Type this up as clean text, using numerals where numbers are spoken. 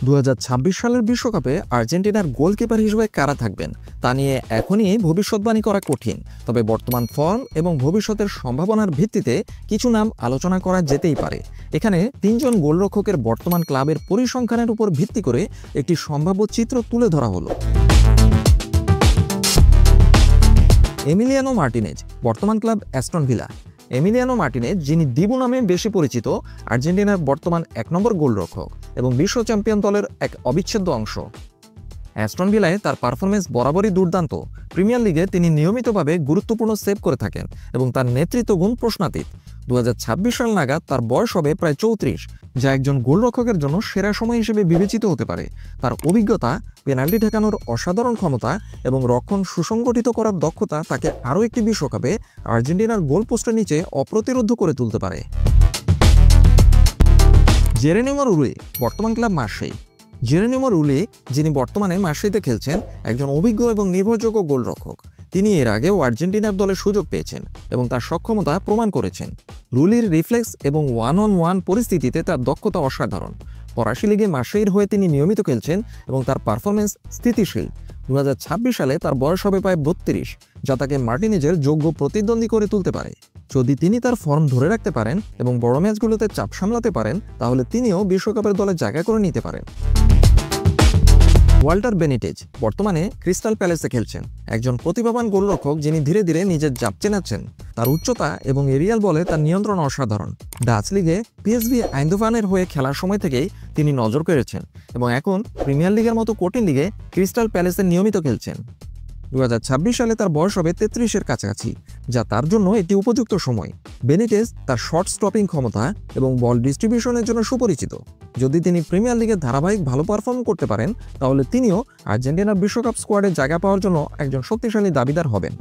2026 সালের বিশ্বকাপে আর্জেন্টিনার গোলকিপার হিসেবে কারা থাকবেন তা নিয়ে এখনই ভবিষ্যৎবাণী করা কঠিন। তবে বর্তমান ফর্ম এবং ভবিষ্যতের সম্ভাবনার ভিত্তিতে কিছু নাম আলোচনা করা যেতেই পারে। এখানে 3 জন গোলরক্ষকের বর্তমান ক্লাবের পরিসংখ্যানের উপর ভিত্তি করে একটি সম্ভাব্য চিত্র তুলে ধরা হলো। এমিলিয়ানো মার্টিনেজ, বর্তমান club Aston villa. Emiliano Martinez, যিনি দিবু নামে বেশি পরিচিত, আর্জেন্টিনার বর্তমান 1 নম্বর গোলরক্ষক এবং বিশ্ব চ্যাম্পিয়ন দলের এক অবিচ্ছেদ্য অংশ। অ্যাস্টন ভিলায় তার পারফরমেন্স বরাবরই দুর্দান্ত। প্রিমিয়ার লিগে তিনি নিয়মিতভাবে গুরুত্বপূর্ণ সেভ করে থাকেন এবং তার নেতৃত্ব গুণ প্রশ্নাতীত। 2026 সাল নাগাদ তার বয়স হবে প্রায় 34, যা একজন গোলরক্ষকের জন্য সেরা সময় হিসেবে বিবেচিত হতে পারে। তার অভিজ্ঞতা, পেনাল্টি ঠেকানোর অসাধারণ ক্ষমতা এবং রক্ষণ সুসংগঠিত করার দক্ষতা তাকে আরও একটি বিশ্বকাপে আর্জেন্টিনার গোল পোস্টের নিচে অপ্রতিরোধ্য করে তুলতে পারে। জেরেনিমো রুলি, বর্তমান ক্লাব মার্সেই। জেরেনিমো রুলি, যিনি বর্তমানে মার্সেইতে খেলছেন, একজন অভিজ্ঞ এবং নির্ভরযোগ্য গোলরক্ষক। তিনি এর আগেও আর্জেন্টিনার দলে সুযোগ পেয়েছেন এবং তার সক্ষমতা প্রমাণ করেছেন। রুলির রিফ্লেক্স এবং 1-on-1 পরিস্থিতিতে তার দক্ষতা অসাধারণ। ফরাসি লিগে মার্সেইর হয়ে তিনি নিয়মিত খেলছেন এবং তার পারফরমেন্স স্থিতিশীল। 2026 সালে তার বয়স হবে প্রায় 32, যা তাকে মার্টিনেজের যোগ্য প্রতিদ্বন্দ্বী করে তুলতে পারে। যদি তিনি তার ফর্ম ধরে রাখতে পারেন এবং বড় ম্যাচগুলোতে চাপ সামলাতে পারেন, তাহলে তিনিও বিশ্বকাপের দলে জায়গা করে নিতে পারেন। ওয়াল্টার বেনিটেজ, বর্তমানে ক্রিস্টাল প্যালেসে খেলছেন, একজন প্রতিভাবান গোলরক্ষক যিনি ধীরে ধীরে নিজের জাপ চেনাচ্ছেন। তার উচ্চতা এবং এরিয়াল বলে তার নিয়ন্ত্রণ অসাধারণ। ডাচ লিগে পিএসভি আইন্দোভানের হয়ে খেলার সময় থেকেই তিনি নজর কেড়েছেন এবং এখন প্রিমিয়ার লিগের মতো কঠিন লিগে ক্রিস্টাল প্যালেসে নিয়মিত খেলছেন। 2026 সালে তার বয়স হবে 33-এর কাছাকাছি, যা তার জন্য একটি উপযুক্ত সময়। বেনিটেজ তার শর্ট স্টপিং ক্ষমতা এবং বল ডিস্ট্রিবিউশনের জন্য সুপরিচিত। যদি তিনি প্রিমিয়ার লিগে ধারাবাহিক ভালো পারফর্ম করতে পারেন, তাহলে তিনিও আর্জেন্টিনার বিশ্বকাপ স্কোয়াডে জায়গা পাওয়ার জন্য একজন শক্তিশালী দাবিদার হবেন।